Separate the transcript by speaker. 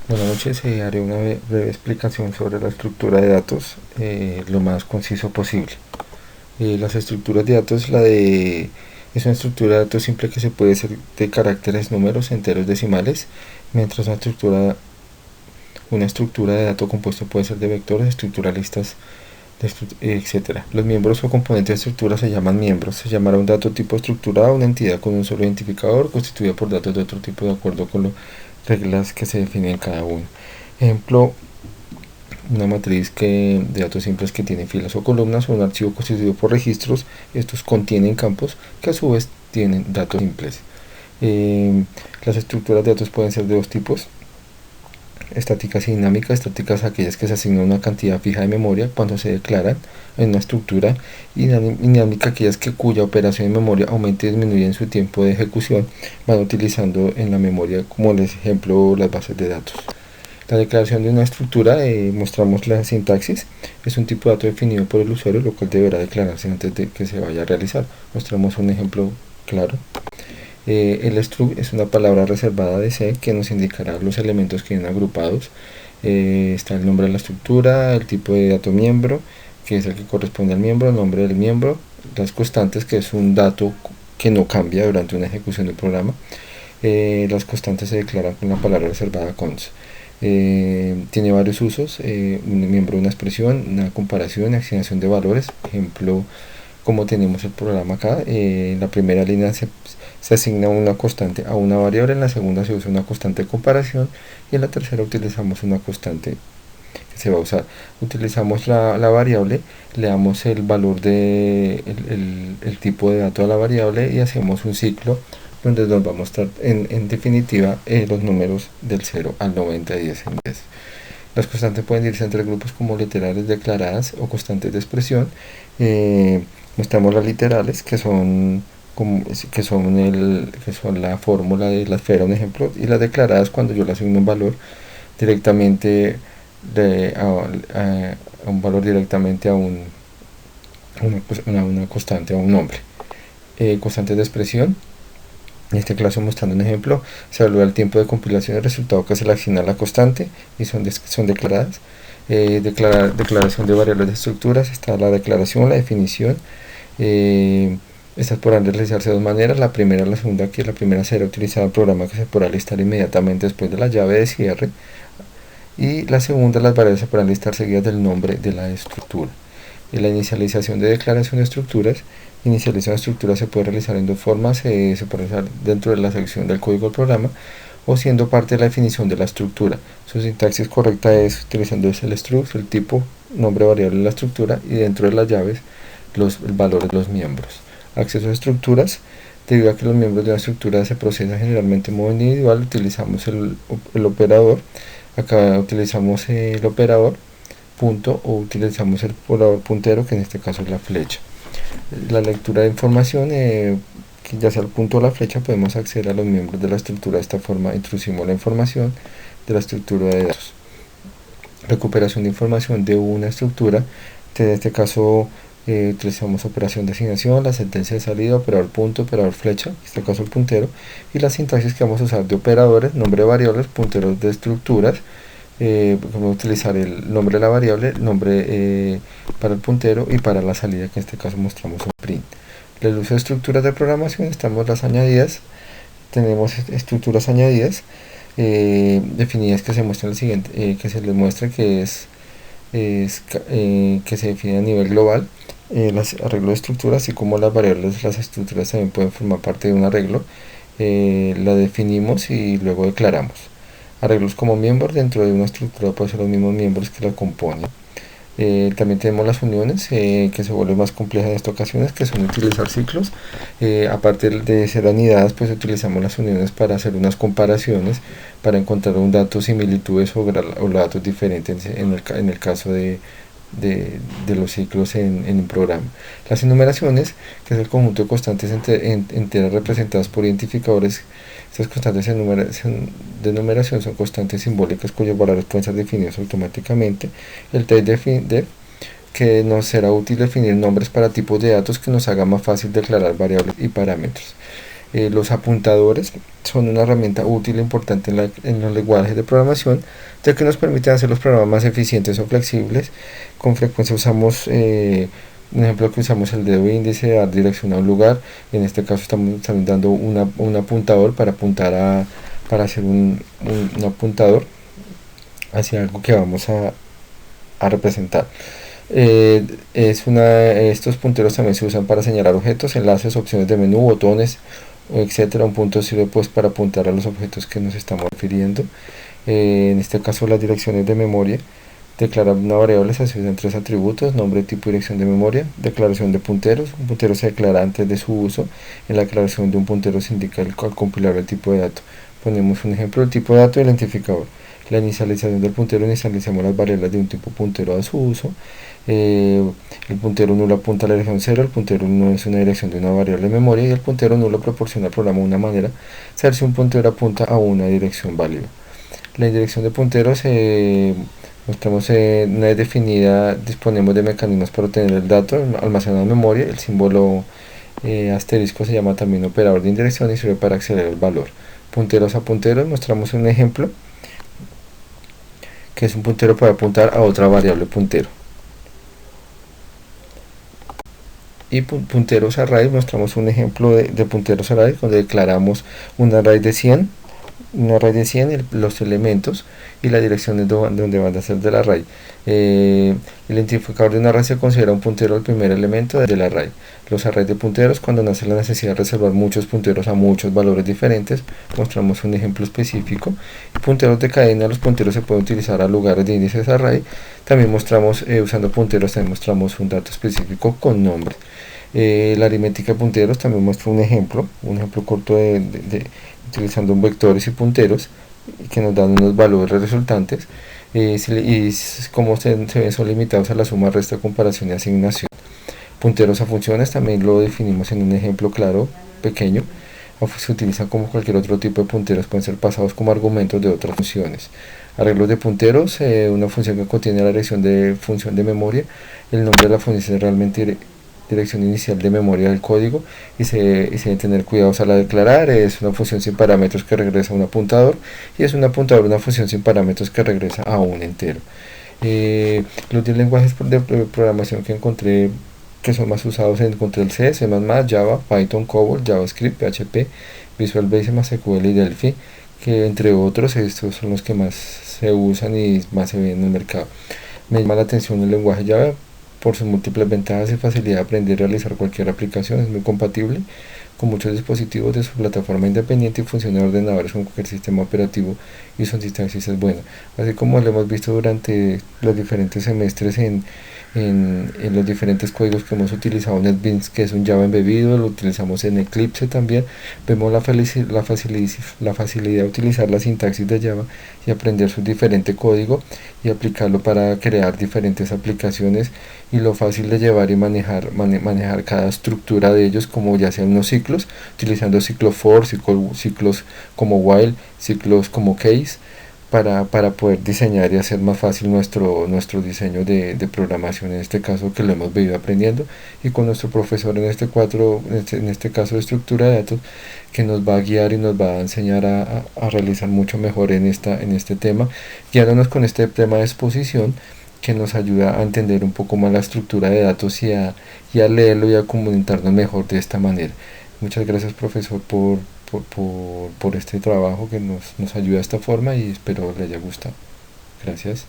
Speaker 1: Buenas noches, haré una breve explicación sobre la estructura de datos lo más conciso posible. Las estructuras de datos, es una estructura de datos simple que se puede ser de caracteres, números, enteros, decimales, mientras una estructura de datos compuesto puede ser de vectores, estructuralistas, etcétera. Los miembros o componentes de estructura se llaman miembros. Se llamará un dato tipo estructurado una entidad con un solo identificador constituida por datos de otro tipo de acuerdo con las reglas que se definen en cada uno. Ejemplo, una matriz de datos simples que tiene filas o columnas, o un archivo constituido por registros. Estos contienen campos que a su vez tienen datos simples. Las estructuras de datos pueden ser de dos tipos: estáticas y dinámicas. Estáticas aquellas que se asignan una cantidad fija de memoria cuando se declaran en una estructura, y dinámica aquellas cuya operación en memoria aumenta y disminuye en su tiempo de ejecución, van utilizando en la memoria, como el ejemplo, las bases de datos. La declaración de una estructura, mostramos la sintaxis. Es un tipo de dato definido por el usuario, lo cual deberá declararse antes de que se vaya a realizar. Mostramos un ejemplo claro. El struct es una palabra reservada de C que nos indicará los elementos que vienen agrupados. Está el nombre de la estructura, el tipo de dato miembro, que es el que corresponde al miembro, el nombre del miembro, las constantes, que es un dato que no cambia durante una ejecución del programa. Las constantes se declaran con la palabra reservada cons. Tiene varios usos: un miembro de una expresión, una comparación, asignación de valores. Ejemplo, como tenemos el programa acá, en la primera línea se asigna una constante a una variable, en la segunda se usa una constante de comparación, y en la tercera utilizamos una constante que se va a usar. Utilizamos la variable, le damos el valor el tipo de dato a la variable, y hacemos un ciclo donde nos va a mostrar en definitiva los números del 0 al 90, 10 en 10. Las constantes pueden irse entre grupos como literales declaradas o constantes de expresión. Mostramos las literales, que son la fórmula de la esfera, un ejemplo, y las declaradas cuando yo le asigno un valor directamente un valor directamente a una constante, a un nombre. Constantes de expresión. En este caso, mostrando un ejemplo, se evalúa el tiempo de compilación del resultado que se le asigna a la constante y son declaradas. Declaración de variables de estructuras. Está la declaración, la definición. Estas podrán realizarse de dos maneras: la primera, la segunda, que la primera será utilizada el programa que se podrá listar inmediatamente después de la llave de cierre, y la segunda, las variables se podrán listar seguidas del nombre de la estructura. La inicialización de declaración de estructuras. Inicialización de estructuras se puede realizar en dos formas: se puede realizar dentro de la sección del código del programa o siendo parte de la definición de la estructura. Su sintaxis correcta es utilizando el struct, el tipo, nombre variable de la estructura, y dentro de las llaves el valor de los miembros. Acceso a estructuras. Debido a que los miembros de la estructura se procesan generalmente en modo individual, utilizamos el operador. Acá utilizamos el operador punto, o utilizamos el operador puntero, que en este caso es la flecha. La lectura de información, ya sea el punto o la flecha, podemos acceder a los miembros de la estructura. De esta forma introducimos la información de la estructura de datos. Recuperación de información de una estructura. En este caso utilizamos operación de asignación, la sentencia de salida, operador punto, operador flecha, en este caso el puntero, y la sintaxis que vamos a usar de operadores: nombre de variables, punteros de estructuras. Vamos a utilizar el nombre de la variable, el nombre para el puntero, y para la salida, que en este caso mostramos un print. El uso de estructuras de programación. Estamos las añadidas. Tenemos estructuras añadidas definidas, que se muestra el siguiente, que se les muestra que que se define a nivel global. Los arreglos de estructuras, así como las variables de las estructuras, también pueden formar parte de un arreglo. La definimos y luego declaramos. Arreglos como miembros. Dentro de una estructura pueden ser los mismos miembros que la componen. También tenemos las uniones, que se vuelven más complejas en estas ocasiones, que son utilizar ciclos. Aparte de ser anidadas, pues utilizamos las uniones para hacer unas comparaciones, para encontrar un dato, similitudes o datos diferentes en el caso de los ciclos en un programa. Las enumeraciones, que es el conjunto de constantes enteras representadas por identificadores. Estas constantes de numeración son constantes simbólicas cuyos valores pueden ser definidos automáticamente. El test def, que nos será útil definir nombres para tipos de datos que nos haga más fácil declarar variables y parámetros. Los apuntadores son una herramienta útil e importante en los lenguajes de programación, ya que nos permiten hacer los programas más eficientes o flexibles. Con frecuencia usamos un ejemplo que usamos el dedo índice, dar dirección a un lugar. En este caso estamos dando un apuntador para apuntar para hacer un apuntador hacia algo que vamos a representar. Estos punteros también se usan para señalar objetos, enlaces, opciones de menú, botones, etcétera. Un punto sirve pues para apuntar a los objetos que nos estamos refiriendo. En este caso las direcciones de memoria. Declarar una variable se asocian tres atributos: nombre, tipo y dirección de memoria. Declaración de punteros. Un puntero se declara antes de su uso. En la declaración de un puntero se indica al compilar el tipo de dato. Ponemos un ejemplo: el tipo de dato identificador. La inicialización del puntero: inicializamos las variables de un tipo puntero a su uso. El puntero nulo apunta a la dirección 0, el puntero 1 es una dirección de una variable de memoria, y el puntero nulo proporciona al programa una manera de saber si un puntero apunta a una dirección válida. La indirección de punteros mostramos una vez definida, disponemos de mecanismos para obtener el dato almacenado en memoria. El símbolo asterisco se llama también operador de indirección y sirve para acceder al valor. Punteros a punteros, mostramos un ejemplo que es un puntero para apuntar a otra variable puntero. Y punteros array, mostramos un ejemplo de punteros array donde declaramos un array de 100, los elementos y la dirección de donde van a ser del array. El identificador de un array se considera un puntero al primer elemento del array. Los arrays de punteros, cuando nace la necesidad de reservar muchos punteros a muchos valores diferentes, mostramos un ejemplo específico. Punteros de cadena, los punteros se pueden utilizar a lugares de índices array. También mostramos, usando punteros, también mostramos un dato específico con nombre. La aritmética de punteros también muestra un ejemplo corto utilizando vectores y punteros que nos dan unos valores resultantes, y como son limitados a la suma, resta, comparación y asignación. Punteros a funciones también lo definimos en un ejemplo claro, pequeño. Se utilizan como cualquier otro tipo de punteros, pueden ser pasados como argumentos de otras funciones. Arreglos de punteros: una función que contiene la dirección de función de memoria. El nombre de la función es realmente dirección inicial de memoria del código, y se debe tener cuidados al declarar. Es una función sin parámetros que regresa a un apuntador, y es un apuntador una función sin parámetros que regresa a un entero. Los 10 lenguajes de programación que encontré que son más usados, encontré el C, C++, Java, Python, COBOL, JavaScript, PHP, Visual Basic, MySQL y Delphi, que entre otros estos son los que más se usan y más se ven en el mercado. Me llama la atención el lenguaje Java por sus múltiples ventajas y facilidad de aprender y realizar cualquier aplicación. Es muy compatible con muchos dispositivos de su plataforma independiente y funciona en ordenadores con cualquier sistema operativo, y su sintaxis es buena. Así como lo hemos visto durante los diferentes semestres en los diferentes códigos que hemos utilizado, NetBeans, que es un Java embebido, lo utilizamos en Eclipse también. Vemos la facilidad de utilizar la sintaxis de Java y aprender su diferente código y aplicarlo para crear diferentes aplicaciones, y lo fácil de llevar y manejar cada estructura de ellos, como ya sean unos ciclos, utilizando ciclo for, ciclos como while, ciclos como case, para poder diseñar y hacer más fácil nuestro diseño de programación, en este caso que lo hemos venido aprendiendo, y con nuestro profesor en este caso de estructura de datos, que nos va a guiar y nos va a enseñar a realizar mucho mejor en este tema, guiándonos con este tema de exposición, que nos ayuda a entender un poco más la estructura de datos y a leerlo y a comunicarnos mejor de esta manera. Muchas gracias, profesor, por este trabajo que nos ayuda de esta forma, y espero le haya gustado. Gracias.